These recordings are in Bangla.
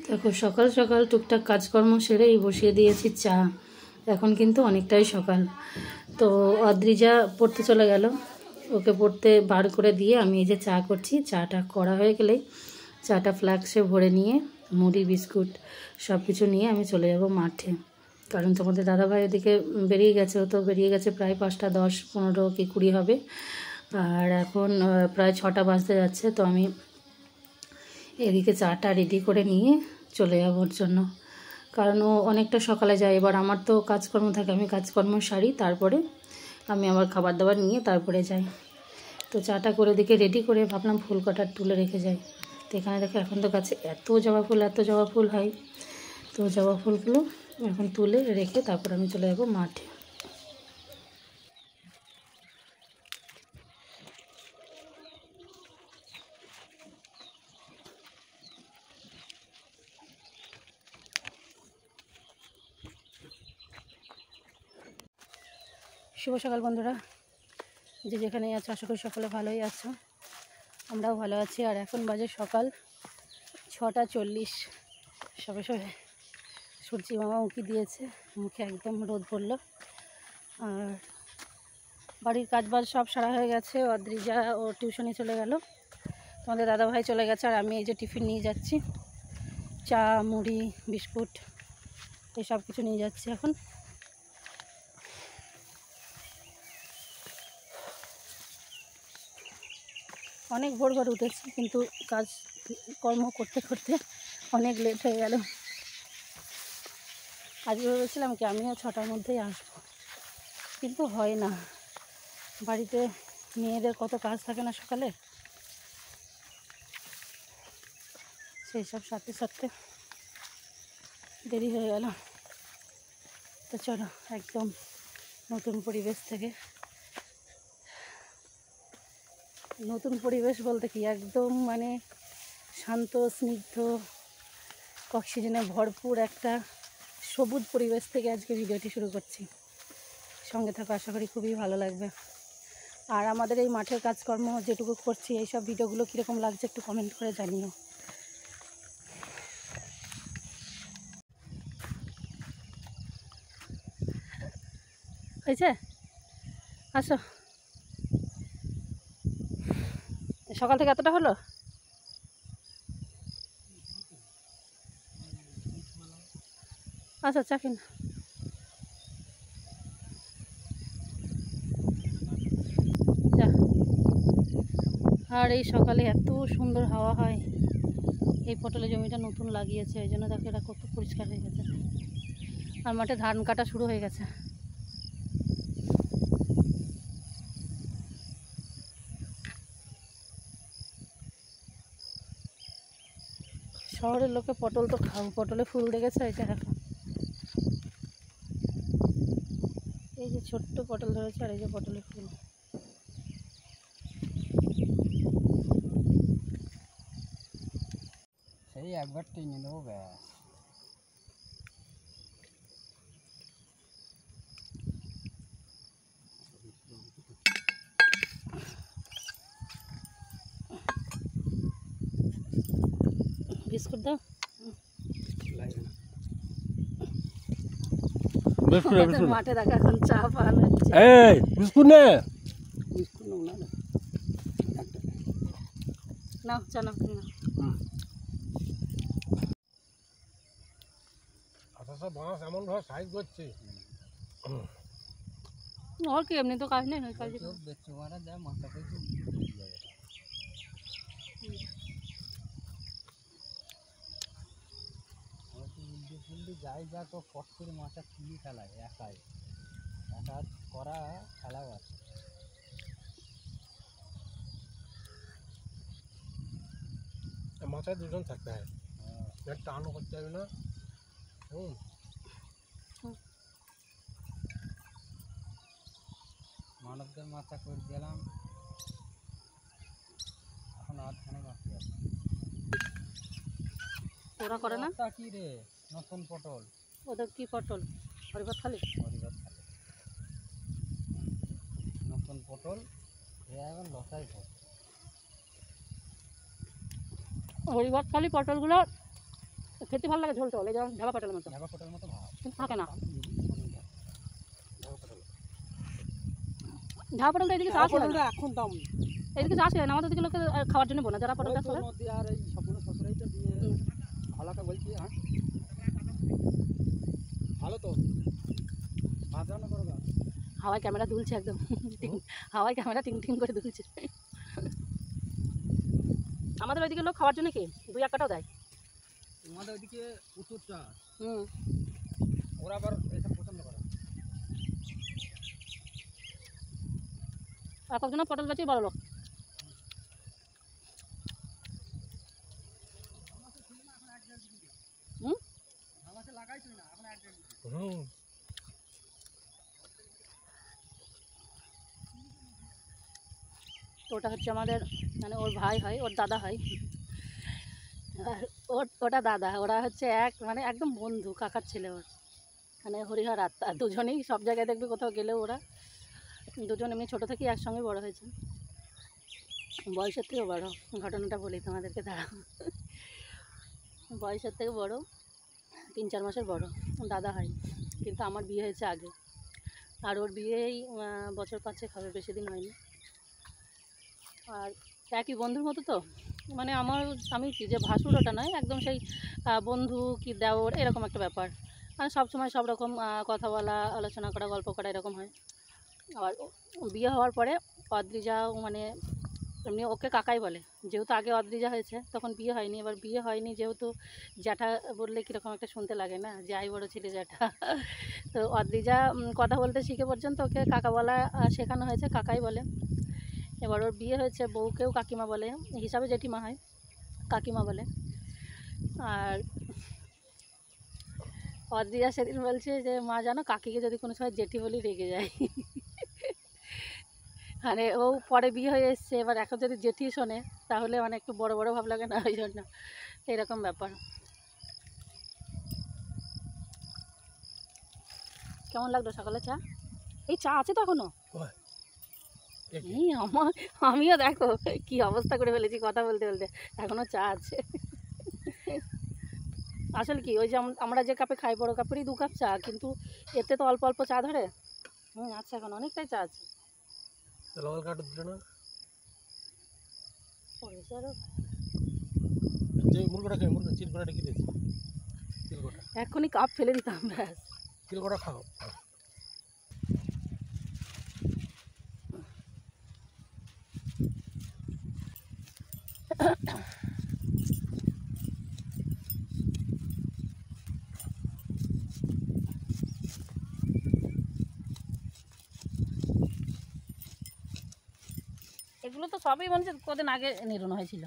দেখো সকাল সকাল টুকটাক কাজকর্ম সেরেই বসিয়ে দিয়েছি চা। এখন কিন্তু অনেকটাই সকাল। তো অদ্রিজা পড়তে চলে গেল, ওকে পড়তে বার করে দিয়ে আমি এই যে চা করছি। চাটা করা হয়ে গেলেই চাটা ফ্লাক্সে ভরে নিয়ে মুড়ি বিস্কুট সব কিছু নিয়ে আমি চলে যাব মাঠে। কারণ তোমাদের দাদাভাই ওদিকে বেরিয়ে গেছে, ও তো বেরিয়ে গেছে প্রায় 5টা 10, 15 কি 20 হবে। আর এখন প্রায় 6টা বাজতে যাচ্ছে। তো আমি এদিকে চাটা রেডি করে নিয়ে চলে যাবোর জন্য, কারণ ও অনেকটা সকালে যায়। এবার আমার তো কাজকর্ম থাকে, আমি কাজকর্ম সারি, তারপরে আমি আমার খাবার দাবার নিয়ে তারপরে যাই। তো চাটা করে দিকে রেডি করে ভাবলাম ফুল কটার তুলে রেখে যাই। তো এখানে দেখো এখন তো গাছে এত জবা ফুল হয়। তো জবা ফুলগুলো এখন তুলে রেখে তারপর আমি চলে যাবো মাঠে। শুভ সকাল বন্ধুরা, যে যেখানেই আছো আশা করি সকলে ভালোই আছো, আমরাও ভালো আছি। আর এখন বাজে সকাল 6টা 40। সবে সবে সূর্যি মামা উঁকি দিয়েছে, মুখে একদম রোদ পড়লো। আর বাড়ির কাজবাজ সব সারা হয়ে গেছে। অদ্রিজা ও টিউশনে চলে গেল, তোমাদের দাদাভাই চলে গেছে। আর আমি এই যে টিফিন নিয়ে যাচ্ছি, চা মুড়ি বিস্কুট এসব কিছু নিয়ে যাচ্ছি এখন। অনেক ভোর ভোর উঠেছি, কিন্তু কাজ কর্ম করতে করতে অনেক লেট হয়ে গেল। আজ ভেবেছিলাম কি আমিও 6টার মধ্যেই আসবো, কিন্তু হয় না। বাড়িতে মেয়েদের কত কাজ থাকে না সকালে, সেই সব সাথে সাথে দেরি হয়ে গেল। তো চলো একদম নতুন পরিবেশ থেকে, নতুন পরিবেশ বলতে কি একদম মানে শান্ত স্নিগ্ধ অক্সিজেনে ভরপুর একটা সবুজ পরিবেশ থেকে আজকে ভিডিওটি শুরু করছি। সঙ্গে থাকো, আশা করি খুবই ভালো লাগবে। আর আমাদের এই মাঠের কাজকর্ম যেটুকু করছি, এইসব ভিডিওগুলো কীরকম লাগছে একটু কমেন্ট করে জানিও। হয়েছে, আসো। সকাল থেকে এতটা হলো। আচ্ছা চাখিন। আর এই সকালে এত সুন্দর হাওয়া হয়। এই পটলের জমিটা নতুন লাগিয়েছে, ওই জন্য দেখো এটা কত পরিষ্কার হয়ে গেছে। আর মাঠে ধান কাটা শুরু হয়ে গেছে। শহরের লোকে পটল তো খাও, পটলে ফুল দেখেছে এটা দেখো। এই যে ছোট্ট পটল ধরেছে, আর এই যে পটলের ফুল। সেই একবার টেনে দেবো ব্যাস। বিস্কুট দাও। মাঠে দেখা এখন চা পান হচ্ছে। বিস্কুট নে, বিস্কুট নাও চা নাও। আচ্ছা বাঁশ এমন ভাবে সাইজ করছে, और কি এমনি তো কাজ নেই, কাজ দেখছো মারা যা মাথা পেয়েছে। যাই যা তো ফট করে মাথা তুলি খেলায় একাই, একা করা খেলাও আছে। মাথায় দুজন থাকতে হয়, টানও করতে হবে না। মানবদের মাথা করে দিলাম, এখন আধখানে বাকি আছে। ওরা করে না কি রে নতুন পটল, ওদের কি পটল হরিভাত খালি, নতুন পটল এখন লসাই হরিভাত খালি পটলগুলো খেতে ভালো লাগে ঝোল টোল, এই যেমন ঢাবা পটলের মতো, ঢাবা পটলের মতো ভাব কিন্তু থাকে না। ঢাবা পটল ঢাবা পটলটা এদিকে চাষ হয় না, এখন দাম এদিকে চাষ হয় না, আমাদের দিকে লোকে খাওয়ার জন্য বোনা যারা পটল চাষ করে। নদী আর এই সম্পূর্ণ সরকারিটা দিয়ে ভালোটা বলছি। হ্যাঁ ভালো তো ভাত রান্না করো। হাওয়ায় ক্যামেরা দুলছে একদম, হাওয়ায় ক্যামেরা টিং টিং করে দুলছে। আমাদের ওইদিকে লোক খাওয়ার জন্য কি 2-1 কাটাও দেয়। তোমাদের ওইদিকে প্রচুর চাষ, হুম, ওরা আবার এসব পছন্দ করে। আর কতজন পটল গাছই বড় লোক। হুম, লাগাইছো না এখন এক তো ওটা হচ্ছে আমাদের মানে ওর ভাই হয়, ওর দাদা হয়, আর ওটা দাদা, ওরা হচ্ছে এক মানে একদম বন্ধু, কাকার ছেলে ওর, মানে হরিহর আত্মা। দুজনেই সব জায়গায় দেখবে কোথাও গেলেও ওরা দুজন এমনি ছোটো থেকেই একসঙ্গে বড় হয়েছে, বয়সের থেকেও বড়। ঘটনাটা বলি তোমাদেরকে, দাঁড়াও। বয়সের থেকে বড়, 3-4 মাসের বড় দাদা হয়, কিন্তু আমার বিয়ে হয়েছে আগে, আর ওর বিয়েই বছর 5 হবে, বেশি দিন হয়নি। আর একই বন্ধুর মতো তো, মানে আমার আমি কি যে ভাসুর ওটা নয়, একদম সেই বন্ধু কি দেওর এরকম একটা ব্যাপার, মানে সবসময় সব রকম কথা বলা, আলোচনা করা, গল্প করা এরকম হয়। আর বিয়ে হওয়ার পরে অদ্রিজা মানে এমনি ওকে কাকাই বলে, যেহেতু আগে অদ্রিজা হয়েছে তখন বিয়ে হয়নি, এবার বিয়ে হয়নি যেহেতু জ্যাঠা বললে কীরকম একটা শুনতে লাগে না, যে আই বড় ছেলে জ্যাঠা। তো অদ্রিজা কথা বলতে শিখে পর্যন্ত ওকে কাকা বলা শেখানো হয়েছে, কাকাই বলে। এবার ওর বিয়ে হয়েছে, বউকেও কাকিমা বলে, হিসাবে জেঠিমা হয়, কাকিমা বলে। আর অদ্রিজা সেদিন বলছে যে মা জানো কাকিকে যদি কোনো সময় জেঠি বলি রেগে যায়। মানে ও পরে বিয়ে হয়ে এসছে, এবার এখন যদি জেঠি শোনে তাহলে মানে একটু বড় বড় ভাব লাগে না, ওই জন্য এরকম ব্যাপার। কেমন লাগলো সকালে চা? এই চা আছে তো এখনো? এই আমিও দেখো কি অবস্থা করে ফেলেছি কথা বলতে বলতে, এখনো চা আছে। আসলে কি ওই যে আমরা যে কাপে খাই বড় কাপেরই 2 কাপ চা, কিন্তু এতে তো অল্প অল্প চা ধরে। আচ্ছা, এখন অনেকটাই চা আছে। এখনই কাপ ফেলে দিতাম, ব্যাস। খাও এগুলো তো সবই মানে কদিন আগে নির্মাণ হয়েছিল।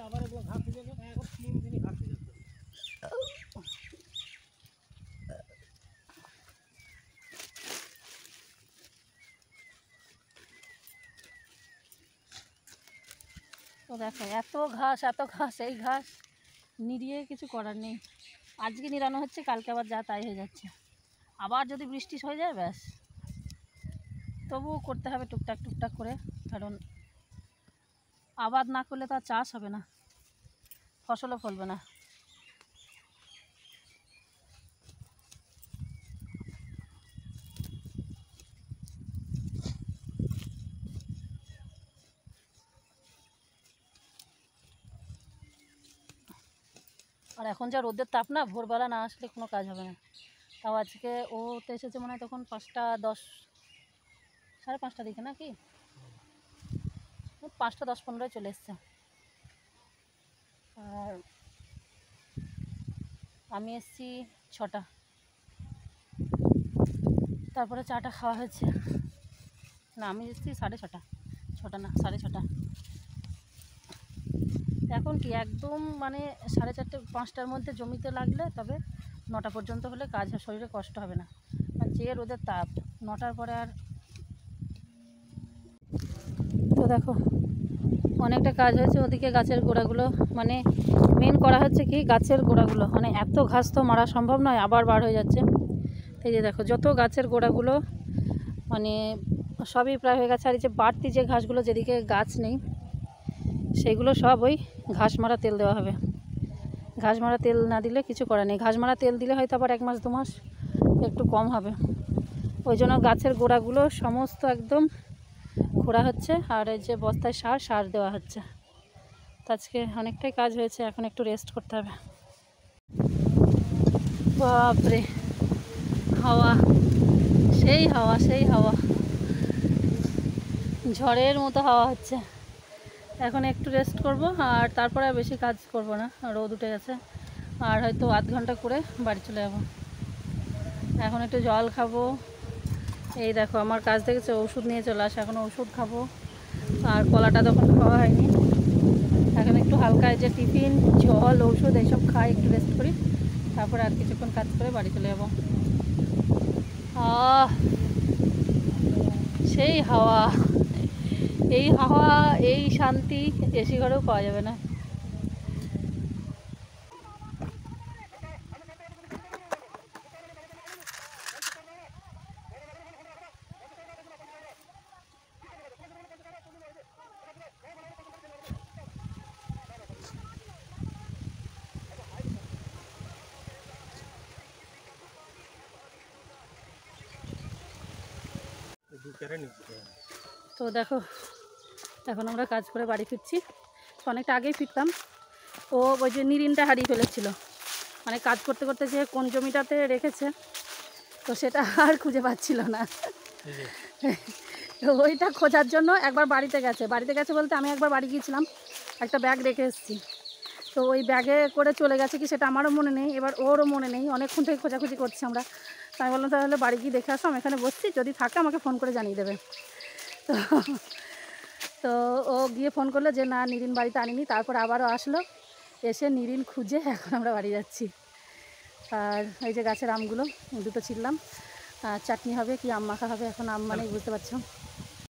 আবার এগুলো ঘাস দিয়ে যাবে, এখন 3 দিনই ঘাস দিয়ে যাবে। তো দেখো এত ঘাস, এই ঘাস নিড়িয়ে কিছু করার নেই। আজকে নিরানো হচ্ছে, কালকে আবার যা তাই হয়ে যাচ্ছে, আবার যদি বৃষ্টি হয়ে যায় ব্যাস। তবুও করতে হবে টুকটাক টুকটাক করে, কারণ আবাদ না করলে তো আর চাষ হবে না, ফসলও ফলবে না। আর এখন যা রোদের তাপ না, ভোরবেলা না আসলে কোনো কাজ হবে না। তাও আজকে ও তো এসেছে মনে হয় তখন 5:10, 5:30 দিকে নাকি, 5:10-15 চলে এসছে। আর আমি এসছি 6টা, তারপরে চাটা খাওয়া হয়েছে। না আমি এসছি 6:30, 6টা না 6:30। এখন কি একদম মানে 4:30-5টার মধ্যে জমিতে লাগলে তবে 9টা পর্যন্ত হলে কাজ শরীরে কষ্ট হবে না, আর যে রোদের তাপ 9টার পরে আর। তো দেখো অনেকটা কাজ হয়েছে। ওদিকে গাছের গোড়াগুলো মানে মেন করা হচ্ছে কি গাছের গোড়াগুলো, মানে এত ঘাস তো মারা সম্ভব নয়, আবার বার হয়ে যাচ্ছে। এই যে দেখো যত গাছের গোড়াগুলো মানে সবই প্রায় হয়ে গেছে। আর এই যে বাড়তি যে ঘাসগুলো যেদিকে গাছ নেই সেইগুলো সব ওই ঘাস মারা তেল দেওয়া হবে। ঘাস মারা তেল না দিলে কিছু করার নেই। ঘাস মারা তেল দিলে হয়তো আবার 1 মাস 2 মাস একটু কম হবে। ওই জন্য গাছের গোড়াগুলো সমস্ত একদম খোঁড়া হচ্ছে, আর এই যে বস্তায় সার দেওয়া হচ্ছে। তো আজকে অনেকটাই কাজ হয়েছে, এখন একটু রেস্ট করতে হবে। বাপরে হাওয়া, সেই হাওয়া, সেই হাওয়া, ঝড়ের মতো হাওয়া হচ্ছে। এখন একটু রেস্ট করব, আর তারপরে আর বেশি কাজ করব না, রোদ উঠে গেছে। আর হয়তো আধ ঘন্টা করে বাড়ি চলে যাব। এখন একটু জল খাবো। এই দেখো আমার কাজ দেখেছে ওষুধ নিয়ে চলে আসে, এখন ওষুধ খাবো। আর কলাটা তখন খাওয়া হয়নি। এখন একটু হালকা এই যে টিফিন, জল, ওষুধ এইসব খাই, একটু রেস্ট করি, তারপরে আর কিছুক্ষণ কাজ করে বাড়ি চলে যাব। সেই হাওয়া, এই হাওয়া, এই শান্তি এসি ঘরেও পাওয়া যাবে না। তো দেখো এখন আমরা কাজ করে বাড়ি ফিরছি। অনেকটা আগেই ফিরতাম। ও ওই যে নিরিনটা হারিয়ে ফেলেছিল, মানে কাজ করতে করতে যে কোন জমিটাতে রেখেছে তো সেটা আর খুঁজে পাচ্ছিল না। তো ওইটা খোঁজার জন্য একবার বাড়িতে গেছে বলতে আমি একবার বাড়ি গিয়েছিলাম, একটা ব্যাগ রেখে এসেছি। তো ওই ব্যাগে করে চলে গেছে কি সেটা আমারও মনে নেই, এবার ওরও মনে নেই। অনেকক্ষণ থেকে খোঁজাখুঁজি করছি আমরা। আমি বললাম তাহলে বাড়ি গিয়ে দেখে আসো, আমি এখানে বসছি, যদি থাকে আমাকে ফোন করে জানিয়ে দেবে। তো তো ও গিয়ে ফোন করলো যে না নিরিন বাড়িতে আনিনি। তারপর আবারও আসলো, এসে নিরিন খুঁজে এখন আমরা বাড়ি যাচ্ছি। আর এই যে গাছের আমগুলো দুটো ছিললাম, চাটনি হবে কি আম মাখা হবে, এখন আম মানেই বুঝতে পারছো।